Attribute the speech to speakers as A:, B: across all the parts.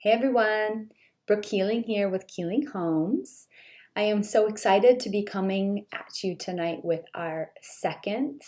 A: Hey everyone, Brooke Keeling here with Keeling Homes. I am so excited to be coming at you tonight with our second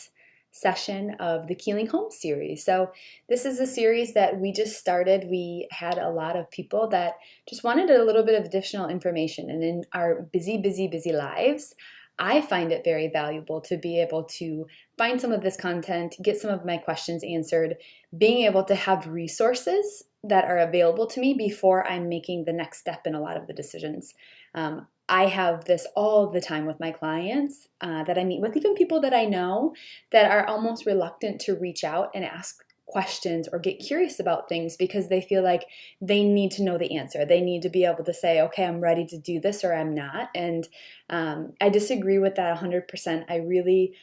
A: session of the Keeling Homes Series. So this is a series that we just started. We had a lot of people that just wanted a little bit of additional information, and in our busy lives, I find it very valuable to be able to find some of this content, get some of my questions answered, being able to have resources that are available to me before I'm making the next step in a lot of the decisions. I have this all the time with my clients that I meet with, even people that I know that are almost reluctant to reach out and ask questions or get curious about things because they feel like they need to know the answer. They need to be able to say, okay, I'm ready to do this or I'm not. And I disagree with that 100%. I really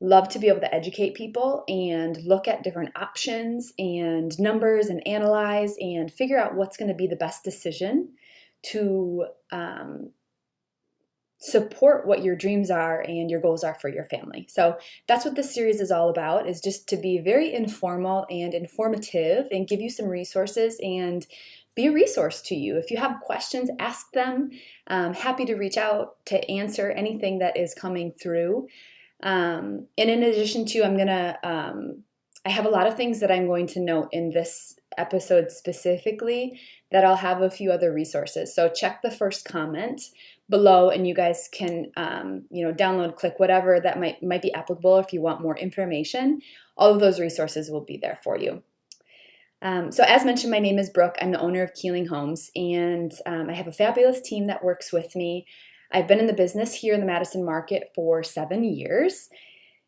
A: love to be able to educate people and look at different options and numbers and analyze and figure out what's going to be the best decision to support what your dreams are and your goals are for your family. So that's what this series is all about, is just to be very informal and informative and give you some resources and be a resource to you. If you have questions, ask them. Happy to reach out to answer anything that is coming through. And in addition to, I have a lot of things that I'm going to note in this episode specifically that I'll have a few other resources. So check the first comment below and you guys can, download, click whatever that might be applicable if you want more information. All of those resources will be there for you. So as mentioned, my name is Brooke. I'm the owner of Keeling Homes, and I have a fabulous team that works with me. I've been in the business here in the Madison market for 7 years.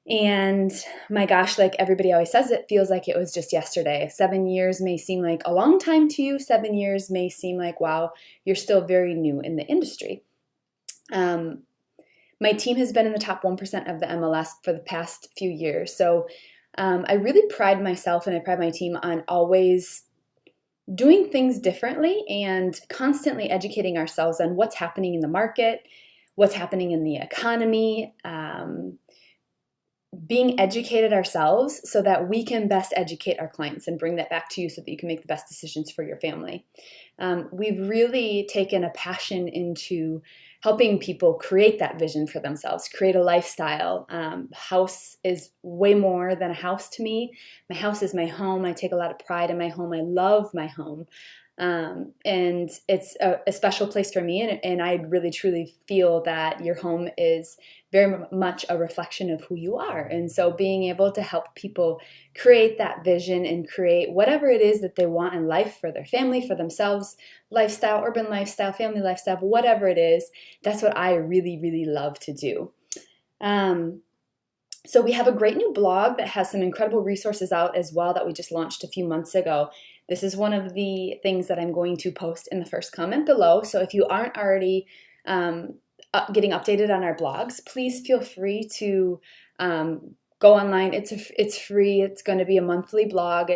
A: And my gosh, like everybody always says, it feels like it was just yesterday. 7 years may seem like a long time to you. 7 years may seem like, wow, you're still very new in the industry. My team has been in the top 1% of the MLS for the past few years. So I really pride myself and I pride my team on always doing things differently and constantly educating ourselves on what's happening in the market, what's happening in the economy, being educated ourselves so that we can best educate our clients and bring that back to you so that you can make the best decisions for your family. We've really taken a passion into helping people create that vision for themselves, create a lifestyle. House is way more than a house to me. My house is my home. I take a lot of pride in my home. I love my home. And it's a special place for me. And I really truly feel that your home is very much a reflection of who you are. And so being able to help people create that vision and create whatever it is that they want in life for their family, for themselves, lifestyle, urban lifestyle, family lifestyle, whatever it is, that's what I really love to do. So we have a great new blog that has some incredible resources out as well that we just launched a few months ago. This is one of the things that I'm going to post in the first comment below. So if you aren't already getting updated on our blogs, please feel free to go online. It's free. It's going to be a monthly blog.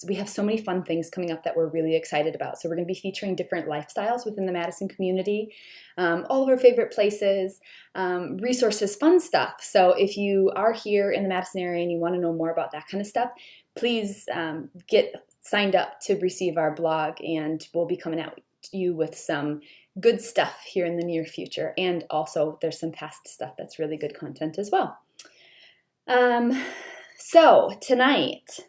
A: We have so many fun things coming up that we're really excited about. So we're going to be featuring different lifestyles within the Madison community, all of our favorite places, resources, fun stuff. So if you are here in the Madison area and you want to know more about that kind of stuff, please get signed up to receive our blog, and we'll be coming out to you with some good stuff here in the near future. And also there's some past stuff that's really good content as well. So tonight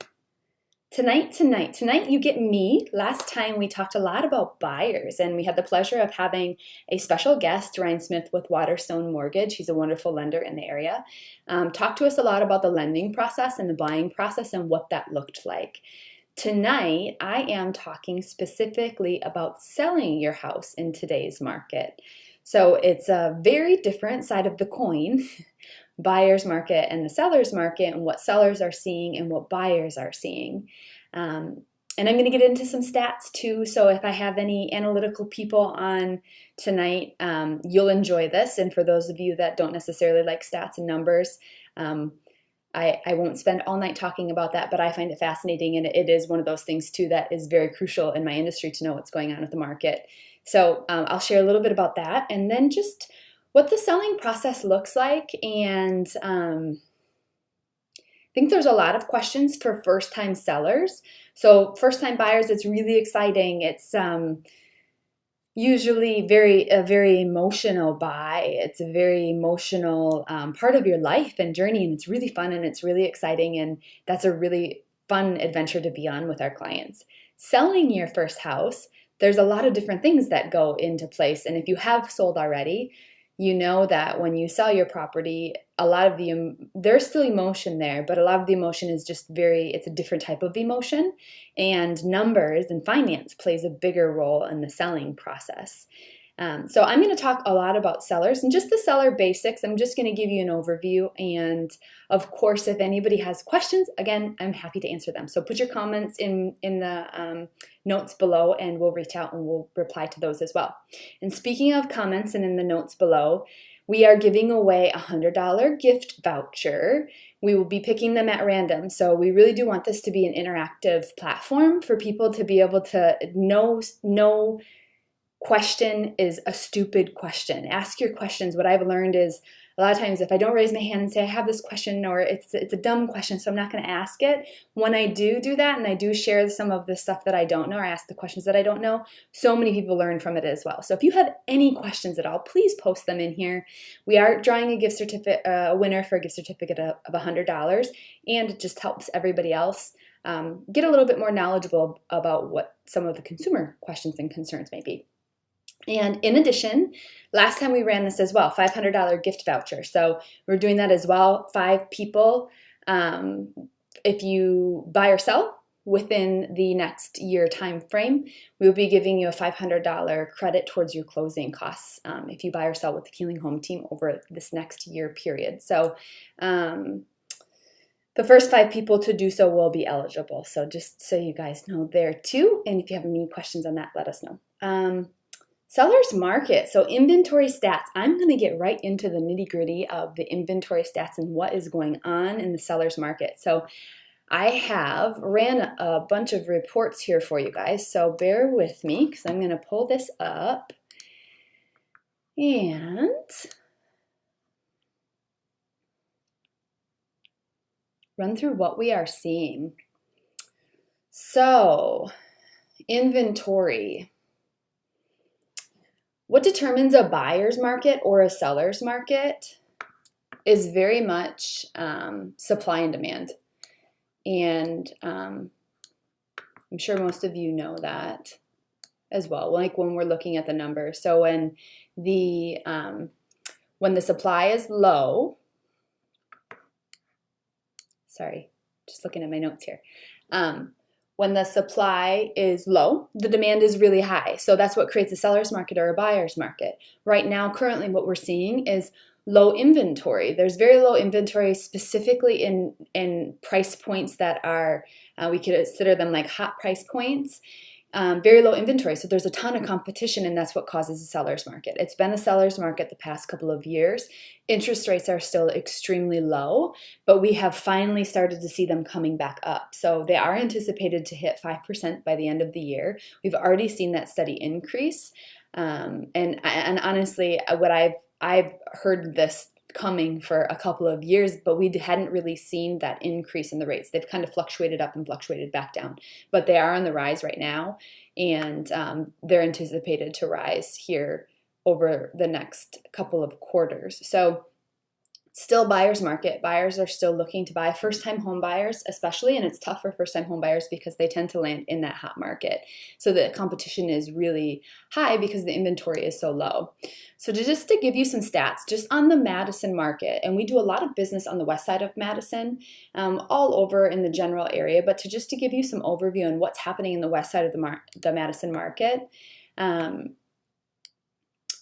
A: you get me. Last time we talked a lot about buyers, and we had the pleasure of having a special guest, Ryan Smith with Waterstone Mortgage. He's a wonderful lender in the area. Talked to us a lot about the lending process and the buying process and what that looked like. Tonight, I am talking specifically about selling your house in today's market. So it's a very different side of the coin, buyer's market and the seller's market, and what sellers are seeing and what buyers are seeing. And I'm going to get into some stats too. So if I have any analytical people on tonight, you'll enjoy this. And for those of you that don't necessarily like stats and numbers, I won't spend all night talking about that, but I find it fascinating, and it is one of those things too that is very crucial in my industry to know what's going on with the market. So I'll share a little bit about that, and then just what the selling process looks like, and think there's a lot of questions for first-time sellers. So first-time buyers, it's really exciting. It's usually a very emotional buy. It's a very emotional part of your life and journey, and it's really fun and it's really exciting, and that's a really fun adventure to be on with our clients. Selling your first house, there's a lot of different things that go into place, and if you have sold already, you know that when you sell your property, a lot of there's still emotion there, but a lot of the emotion is just it's a different type of emotion, and numbers and finance plays a bigger role in the selling process. So I'm going to talk a lot about sellers and just the seller basics. I'm just going to give you an overview, and of course, if anybody has questions, again, I'm happy to answer them. So put your comments in the notes below, and we'll reach out and we'll reply to those as well. And speaking of comments and in the notes below, we are giving away a $100 gift voucher. We will be picking them at random. So we really do want this to be an interactive platform for people to be able to know question is a stupid question. Ask your questions. What I've learned is a lot of times if I don't raise my hand and say I have this question, or it's a dumb question, so I'm not going to ask it, when I do that and I do share some of the stuff that I don't know or ask the questions that I don't know, so many people learn from it as well. So if you have any questions at all, please post them in here. We are drawing a gift certificate, a winner for a gift certificate of $100, and it just helps everybody else get a little bit more knowledgeable about what some of the consumer questions and concerns may be. And in addition, last time we ran this as well, $500 gift voucher. So we're doing that as well. 5 people, if you buy or sell within the next year time frame, we will be giving you a $500 credit towards your closing costs if you buy or sell with the Keeling Home team over this next year period. So the first 5 people to do so will be eligible. So just so you guys know there too. And if you have any questions on that, let us know. Seller's market, so inventory stats. I'm going to get right into the nitty-gritty of the inventory stats and what is going on in the seller's market. So I have ran a bunch of reports here for you guys, so bear with me because I'm going to pull this up and run through what we are seeing. So, inventory. What determines a buyer's market or a seller's market is very much supply and demand. And I'm sure most of you know that as well, like when we're looking at the numbers. So when the supply is low, sorry, just looking at my notes here. When the supply is low, the demand is really high. So that's what creates a seller's market or a buyer's market. Right now, currently what we're seeing is low inventory. There's very low inventory specifically in price points that are, we could consider them like hot price points. Very low inventory, so there's a ton of competition, and that's what causes a seller's market. It's been a seller's market the past couple of years. Interest rates are still extremely low, but we have finally started to see them coming back up. So they are anticipated to hit 5% by the end of the year. We've already seen that steady increase, and honestly, what I've heard this coming for a couple of years, but we hadn't really seen that increase in the rates. They've kind of fluctuated up and fluctuated back down, but they are on the rise right now, and they're anticipated to rise here over the next couple of quarters. So still buyer's market. Buyers are still looking to buy, first-time home buyers especially, and it's tough for first-time home buyers because they tend to land in that hot market. So the competition is really high because the inventory is so low. So just to give you some stats, just on the Madison market, and we do a lot of business on the west side of Madison, all over in the general area, but just to give you some overview on what's happening in the west side of the Madison market,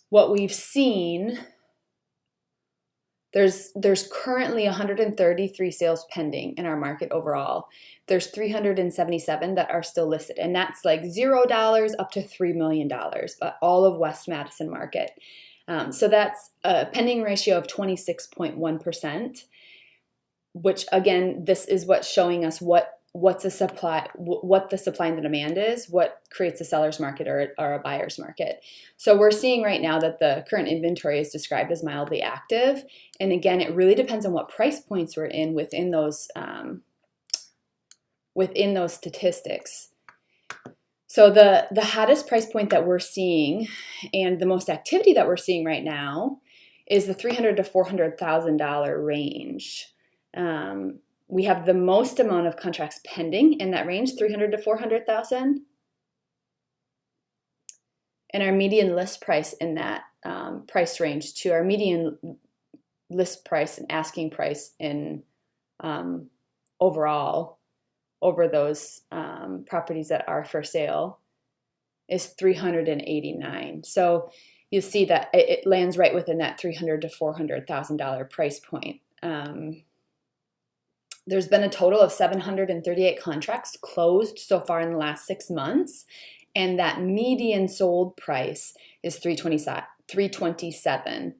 A: what we've seen, there's currently 133 sales pending in our market overall. There's 377 that are still listed, and that's like $0 up to $3 million, but all of West Madison market. So that's a pending ratio of 26.1%, which again, this is what's showing us what what the supply and the demand is, what creates a seller's market or a buyer's market. So we're seeing right now that the current inventory is described as mildly active. And again, it really depends on what price points we're in within those statistics. So the hottest price point that we're seeing and the most activity that we're seeing right now is the $300,000 to $400,000 range. We have the most amount of contracts pending in that range, $300,000 to $400,000, and our median list price in that price range to our median list price and asking price in overall over those properties that are for sale is $389,000. So you see that it lands right within that $300,000 to $400,000 price point. There's been a total of 738 contracts closed so far in the last 6 months, and that median sold price is $327,000.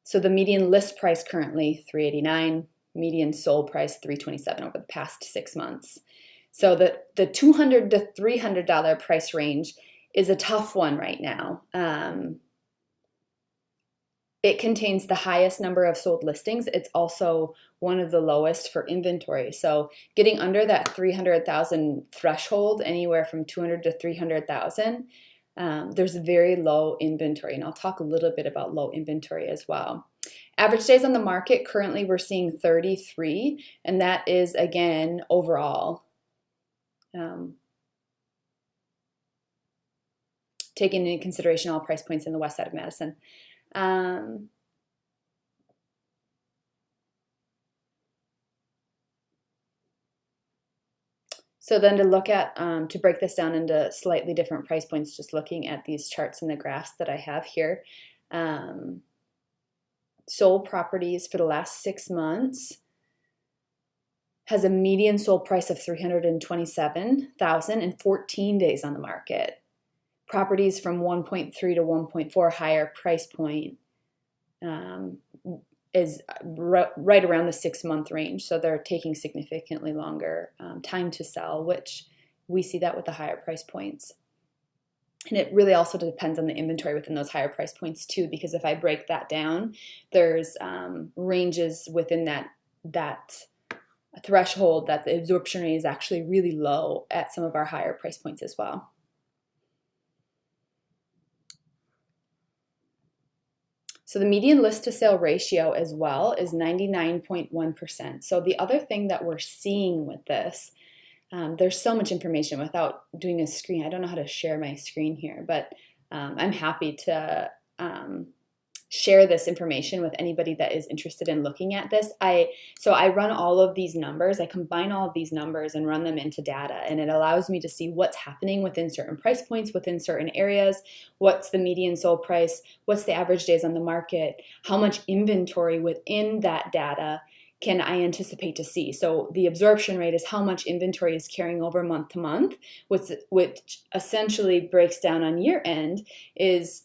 A: So the median list price currently $389,000, median sold price $327,000 over the past 6 months. So the $200 to $300 price range is a tough one right now. It contains the highest number of sold listings. It's also one of the lowest for inventory. So getting under that $300,000 threshold, anywhere from $200,000 to $300,000, there's very low inventory. And I'll talk a little bit about low inventory as well. Average days on the market, currently we're seeing 33, and that is, again, overall. Taking into consideration all price points in the west side of Madison. So then to look at, to break this down into slightly different price points, just looking at these charts and the graphs that I have here. Sold properties for the last 6 months has a median sold price of $327,000 and 14 days on the market. Properties from 1.3 to 1.4 higher price point is right around the 6-month range. So they're taking significantly longer time to sell, which we see that with the higher price points. And it really also depends on the inventory within those higher price points too, because if I break that down, there's ranges within that threshold that the absorption rate is actually really low at some of our higher price points as well. So the median list to sale ratio as well is 99.1%. So the other thing that we're seeing with this, there's so much information without doing a screen. I don't know how to share my screen here, but I'm happy to share this information with anybody that is interested in looking at this. So I run all of these numbers, I combine all of these numbers and run them into data, and it allows me to see what's happening within certain price points, within certain areas, what's the median sold price, what's the average days on the market, how much inventory within that data can I anticipate to see. So the absorption rate is how much inventory is carrying over month to month, which essentially breaks down on year end is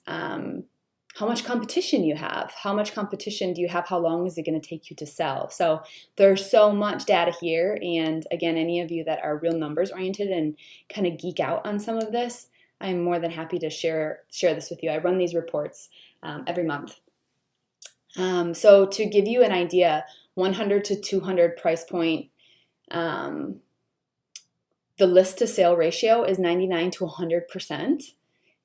A: how much competition you have. How much competition do you have? How long is it going to take you to sell? So there's so much data here. And again, any of you that are real numbers oriented and kind of geek out on some of this, I'm more than happy to share this with you. I run these reports every month. So to give you an idea, 100 to 200 price point, the list to sale ratio is 99 to 100%.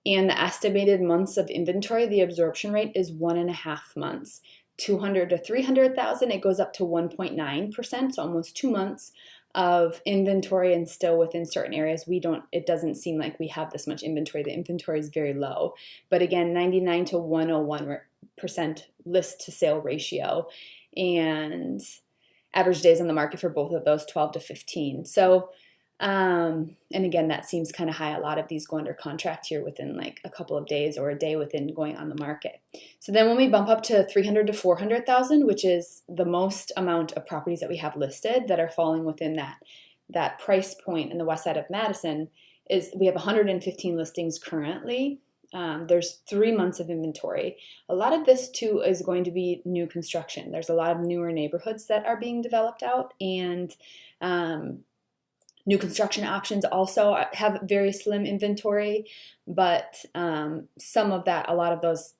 A: And the estimated months of inventory, the absorption rate is 1.5 months. 200 to 300,000, it goes up to 1.9%, so almost 2 months of inventory, and still within certain areas it doesn't seem like we have this much inventory. The inventory is very low. But again, 99 to 101% list to sale ratio, and average days on the market for both of those 12 to 15. So and again, that seems kind of high. A lot of these go under contract here within like a couple of days or a day within going on the market. So then when we bump up to 300 to 400,000, which is the most amount of properties that we have listed that are falling within that price point in the west side of Madison, is we have 115 listings currently. there's 3 months of inventory. A lot of this too is going to be new construction. There's a lot of newer neighborhoods that are being developed out, and new construction options also have very slim inventory, but some of that, a lot of those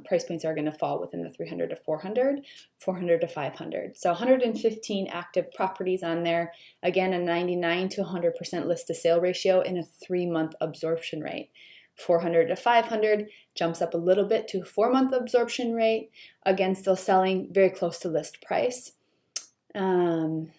A: price points are going to fall within the 300 to 400, 400 to 500. So 115 active properties on there. Again, a 99 to 100% list to sale ratio and a 3-month absorption rate. 400 to 500 jumps up a little bit to a 4-month absorption rate. Again, still selling very close to list price. And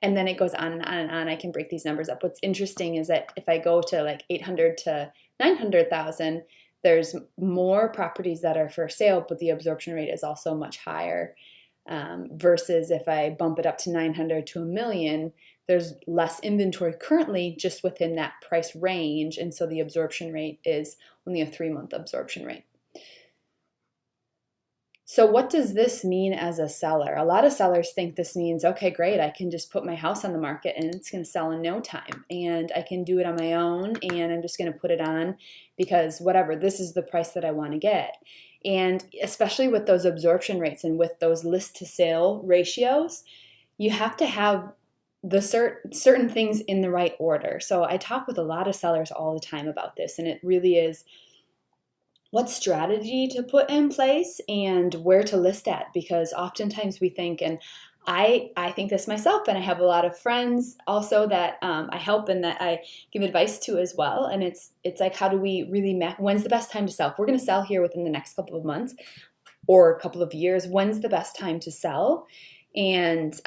A: then it goes on and on and on. I can break these numbers up. What's interesting is that if I go to like 800 to 900,000, there's more properties that are for sale, but the absorption rate is also much higher. Versus if I bump it up to 900 to a million, there's less inventory currently just within that price range. And so the absorption rate is only a 3-month absorption rate. So what does this mean as a seller? A lot of sellers think this means, okay, great, I can just put my house on the market and it's going to sell in no time. And I can do it on my own and I'm just going to put it on because whatever, this is the price that I want to get. And especially with those absorption rates and with those list to sale ratios, you have to have the certain things in the right order. So I talk with a lot of sellers all the time about this, and it really is what strategy to put in place and where to list at, because oftentimes we think, and I think this myself, and I have a lot of friends also that I help and that I give advice to as well. And it's like, how do we really when's the best time to sell? If we're going to sell here within the next couple of months or a couple of years, when's the best time to sell? And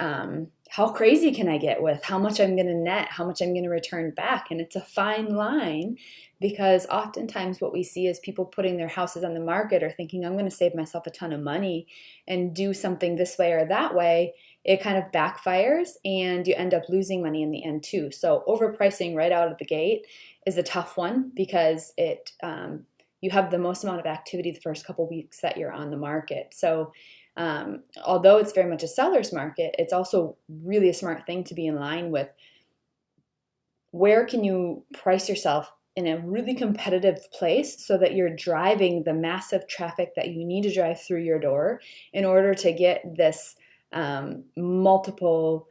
A: how crazy can I get with how much I'm going to net, how much I'm going to return back? And it's a fine line, because oftentimes what we see is people putting their houses on the market or thinking, I'm going to save myself a ton of money and do something this way or that way. It kind of backfires and you end up losing money in the end too. So overpricing right out of the gate is a tough one, because you have the most amount of activity the first couple weeks that you're on the market. So although it's very much a seller's market, it's also really a smart thing to be in line with. Where can you price yourself in a really competitive place so that you're driving the massive traffic that you need to drive through your door in order to get this multiple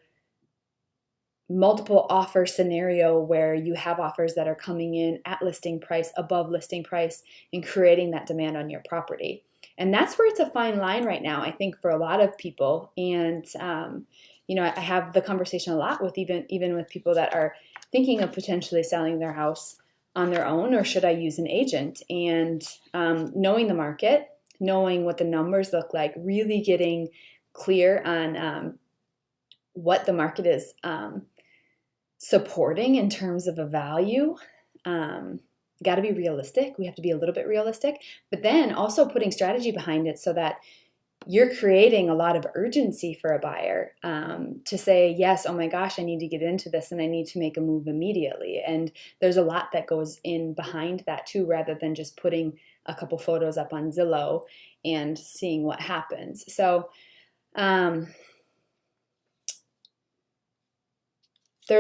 A: offer scenario where you have offers that are coming in at listing price, above listing price, and creating that demand on your property. And that's where it's a fine line right now, I think, for a lot of people. And I have the conversation a lot with even with people that are thinking of potentially selling their house on their own, or should I use an agent? And knowing the market, knowing what the numbers look like, really getting clear on what the market is supporting in terms of a value. Got to be realistic. We have to be a little bit realistic, but then also putting strategy behind it so that you're creating a lot of urgency for a buyer to say, yes, oh my gosh, I need to get into this and I need to make a move immediately. And there's a lot that goes in behind that too, rather than just putting a couple photos up on Zillow and seeing what happens. So there's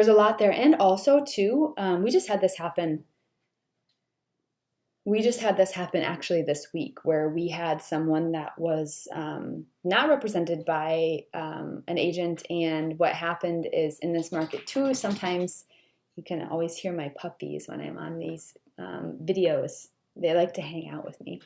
A: a lot there. And also too, we just had this happen actually this week, where we had someone that was not represented by an agent. And what happened is, in this market too, sometimes you can always hear my puppies when I'm on these videos. They like to hang out with me.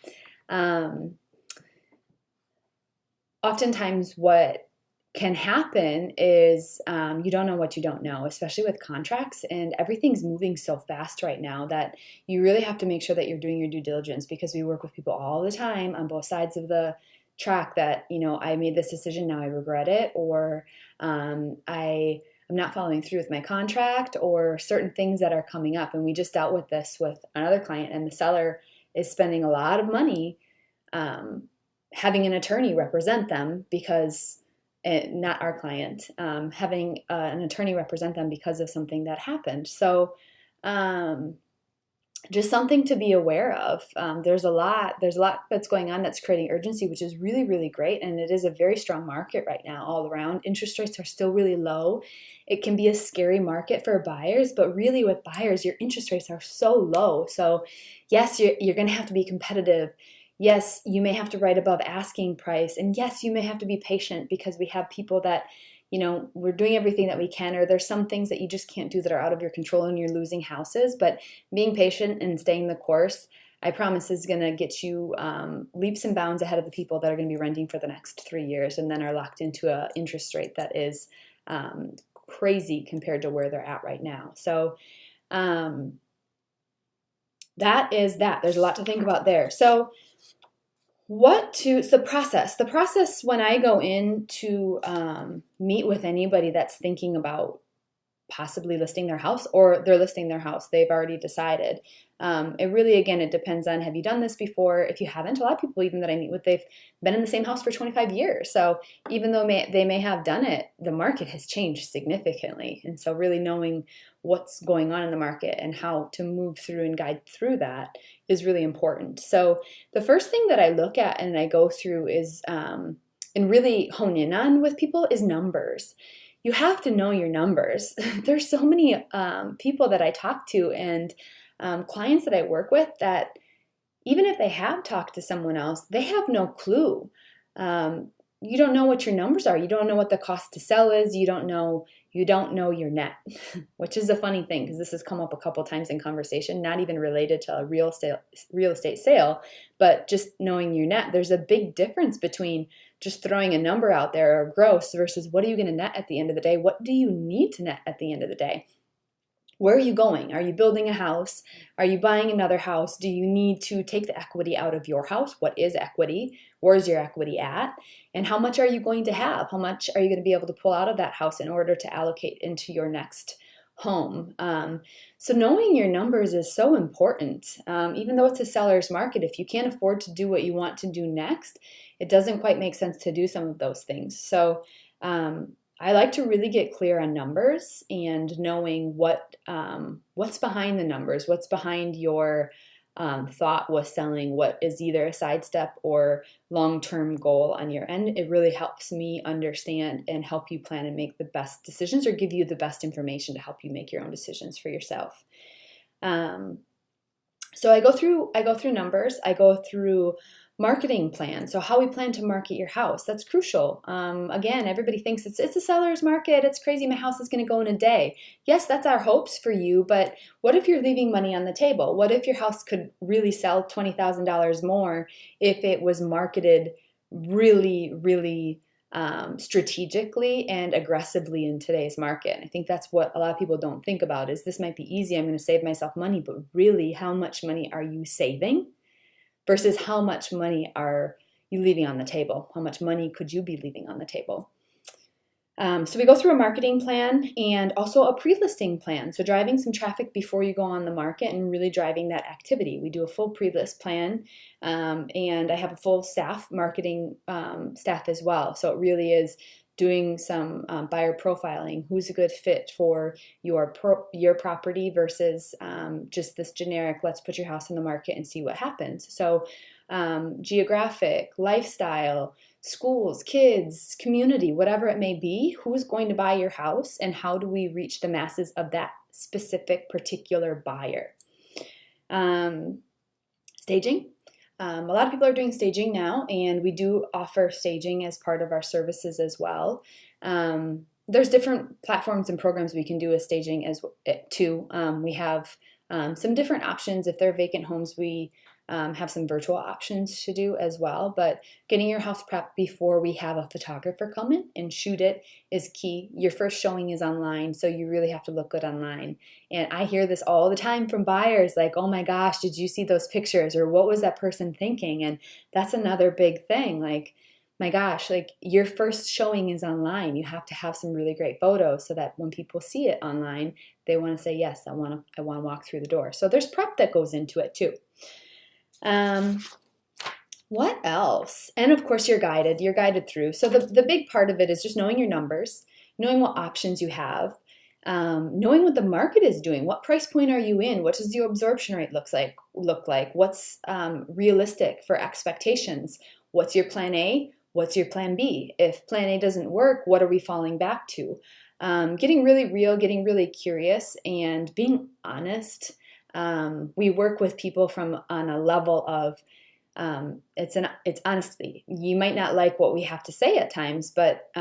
A: Oftentimes what can happen is you don't know what you don't know, especially with contracts, and everything's moving so fast right now that you really have to make sure that you're doing your due diligence, because we work with people all the time on both sides of the track that, I made this decision, now I regret it, or I'm not following through with my contract, or certain things that are coming up. And we just dealt with this with another client, and the seller is spending a lot of money having an attorney represent them, because not our client, having an attorney represent them because of something that happened. So just something to be aware of. There's a lot that's going on that's creating urgency, which is really, really great. And it is a very strong market right now all around. Interest rates are still really low. It can be a scary market for buyers, but really with buyers, your interest rates are so low. So yes, you're going to have to be competitive. Yes, you may have to write above asking price. And yes, you may have to be patient because we have people that, we're doing everything that we can, or there's some things that you just can't do that are out of your control and you're losing houses. But being patient and staying the course, I promise, is going to get you leaps and bounds ahead of the people that are going to be renting for the next 3 years and then are locked into an interest rate that is crazy compared to where they're at right now. So that is that. There's a lot to think about there. So the process when I go in to meet with anybody that's thinking about possibly listing their house, or they're listing their house, they've already decided. It really, again, it depends on, have you done this before? If you haven't, a lot of people even that I meet with, they've been in the same house for 25 years. So even though they may have done it, the market has changed significantly. And so really knowing what's going on in the market and how to move through and guide through that is really important. So the first thing that I look at and I go through is, and really hone in on with people, is numbers. You have to know your numbers. There's so many people that I talk to and clients that I work with that even if they have talked to someone else, they have no clue. You don't know what your numbers are. You don't know what the cost to sell is. You don't know your net, which is a funny thing because this has come up a couple times in conversation, not even related to a real estate sale, but just knowing your net. There's a big difference between just throwing a number out there or gross versus what are you going to net at the end of the day? What do you need to net at the end of the day? Where are you going? Are you building a house? Are you buying another house? Do you need to take the equity out of your house? What is equity? Where's your equity at? And how much are you going to have? How much are you going to be able to pull out of that house in order to allocate into your next home? So knowing your numbers is so important. Even though it's a seller's market, if you can't afford to do what you want to do next, it doesn't quite make sense to do some of those things. So I like to really get clear on numbers and knowing what's behind the numbers, what's behind your thought was selling, what is either a sidestep or long-term goal on your end. It really helps me understand and help you plan and make the best decisions, or give you the best information to help you make your own decisions for yourself. So I go through numbers. I go through marketing plan. So how we plan to market your house. That's crucial. Again, everybody thinks it's a seller's market. It's crazy. My house is going to go in a day. Yes, that's our hopes for you. But what if you're leaving money on the table? What if your house could really sell $20,000 more if it was marketed really, really strategically and aggressively in today's market? I think that's what a lot of people don't think about, is this might be easy. I'm going to save myself money, but really, how much money are you saving versus how much money are you leaving on the table? How much money could you be leaving on the table? So we go through a marketing plan and also a pre-listing plan. So driving some traffic before you go on the market and really driving that activity. We do a full pre-list plan, and I have a full marketing staff as well. So it really is doing some buyer profiling. Who's a good fit for your property versus just this generic, let's put your house on the market and see what happens. So geographic, lifestyle, schools, kids, community, whatever it may be, who's going to buy your house and how do we reach the masses of that specific particular buyer. Staging. A lot of people are doing staging now, and we do offer staging as part of our services as well. There's different platforms and programs we can do with staging as too. We have some different options. If they're vacant homes, we have some virtual options to do as well. But getting your house prepped before we have a photographer come in and shoot it is key. Your first showing is online, so you really have to look good online. And I hear this all the time from buyers, like, oh my gosh, did you see those pictures? Or what was that person thinking? And that's another big thing. Like, my gosh, like, your first showing is online. You have to have some really great photos so that when people see it online, they want to say, yes, I want to walk through the door. So there's prep that goes into it too. What else? And of course, you're guided through. So the big part of it is just knowing your numbers, knowing what options you have. knowing what the market is doing. What price point are you in? What does your absorption rate look like? What's realistic for expectations? What's your plan A? What's your plan B? If plan A doesn't work, what are we falling back to? Getting really real, getting really curious, and being honest. We work with people on a level of it's honesty. You might not like what we have to say at times, but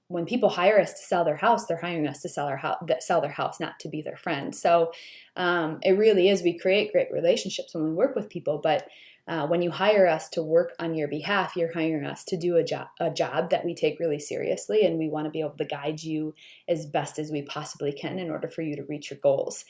A: when people hire us to sell their house, they're hiring us to sell their house, not to be their friend. So it really is. We create great relationships when we work with people, but when you hire us to work on your behalf, you're hiring us to do a job that we take really seriously, and we want to be able to guide you as best as we possibly can in order for you to reach your goals.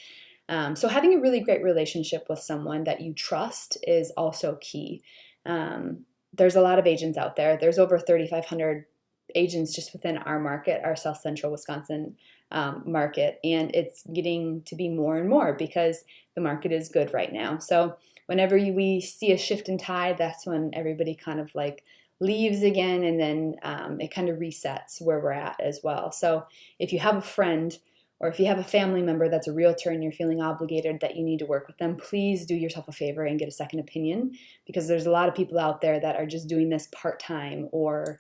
A: So having a really great relationship with someone that you trust is also key. There's a lot of agents out there. There's over 3,500 agents just within our market, our South Central Wisconsin market, and it's getting to be more and more because the market is good right now. So whenever we see a shift in tide, that's when everybody kind of like leaves again, and then it kind of resets where we're at as well. So if you have a friend or if you have a family member that's a realtor and you're feeling obligated that you need to work with them, please do yourself a favor and get a second opinion, because there's a lot of people out there that are just doing this part-time or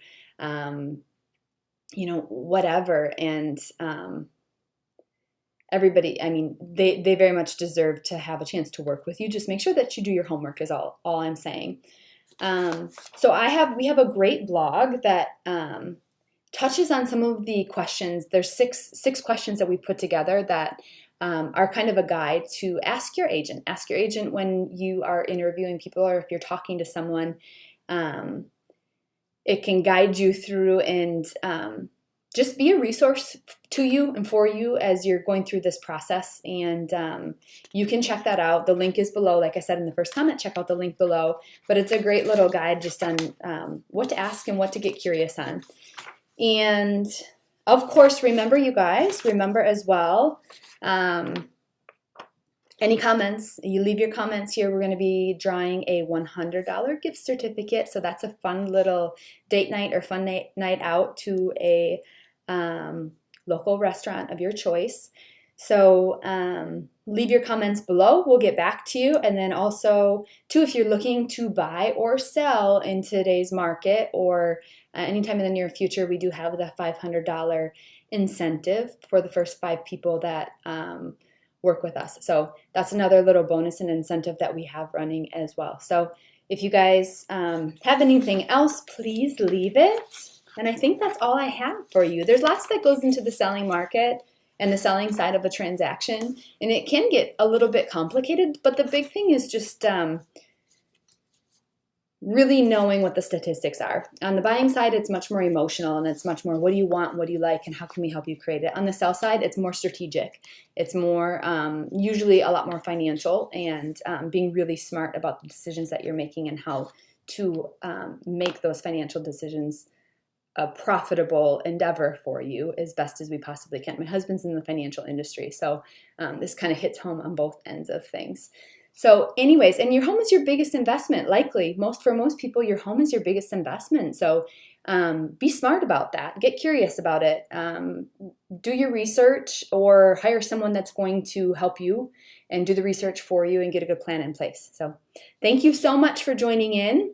A: whatever. And everybody, they very much deserve to have a chance to work with you. Just make sure that you do your homework is all I'm saying. So we have a great blog that touches on some of the questions. There's six questions that we put together that are kind of a guide to ask your agent. Ask your agent when you are interviewing people or if you're talking to someone. It can guide you through and just be a resource to you and for you as you're going through this process. And you can check that out. The link is below. Like I said in the first comment, check out the link below. But it's a great little guide just on what to ask and what to get curious on. And of course, remember as well, any comments, you leave your comments here. We're going to be drawing a $100 gift certificate. So that's a fun little date night or fun night out to a local restaurant of your choice. So leave your comments below. We'll get back to you. And then also, too, if you're looking to buy or sell in today's market or anytime in the near future, we do have the $500 incentive for the first 5 people that work with us. So that's another little bonus and incentive that we have running as well. So if you guys have anything else, please leave it. And I think that's all I have for you. There's lots that goes into the selling market and the selling side of a transaction, and it can get a little bit complicated, but the big thing is just really knowing what the statistics are. On the buying side, it's much more emotional, and it's much more what do you want, what do you like, and how can we help you create it. On the sell side, it's more strategic. It's more usually a lot more financial, and being really smart about the decisions that you're making and how to make those financial decisions a profitable endeavor for you as best as we possibly can. My husband's in the financial industry, so this kind of hits home on both ends of things. So anyways, and your home is your biggest investment, likely. For most people, your home is your biggest investment. So be smart about that. Get curious about it. Do your research or hire someone that's going to help you and do the research for you and get a good plan in place. So thank you so much for joining in.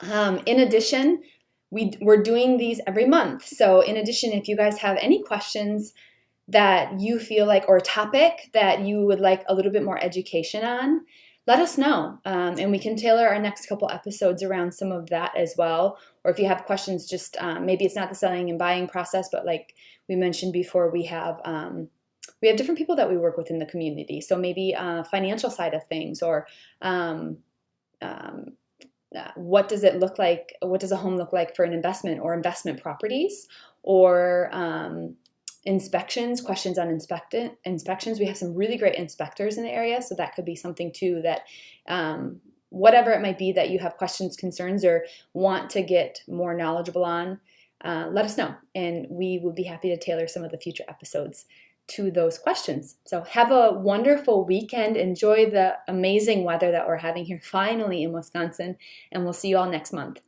A: In addition, we're doing these every month. So in addition, if you guys have any questions that you feel like, or a topic that you would like a little bit more education on, let us know. And we can tailor our next couple episodes around some of that as well. Or if you have questions, just maybe it's not the selling and buying process, but like we mentioned before, we have different people that we work with in the community. So maybe financial side of things, or what does it look like? What does a home look like for an investment or investment properties, or inspections, questions on inspections. We have some really great inspectors in the area, so that could be something too that whatever it might be that you have questions, concerns, or want to get more knowledgeable on, let us know, and we would be happy to tailor some of the future episodes to those questions. So have a wonderful weekend. Enjoy the amazing weather that we're having here finally in Wisconsin, and we'll see you all next month.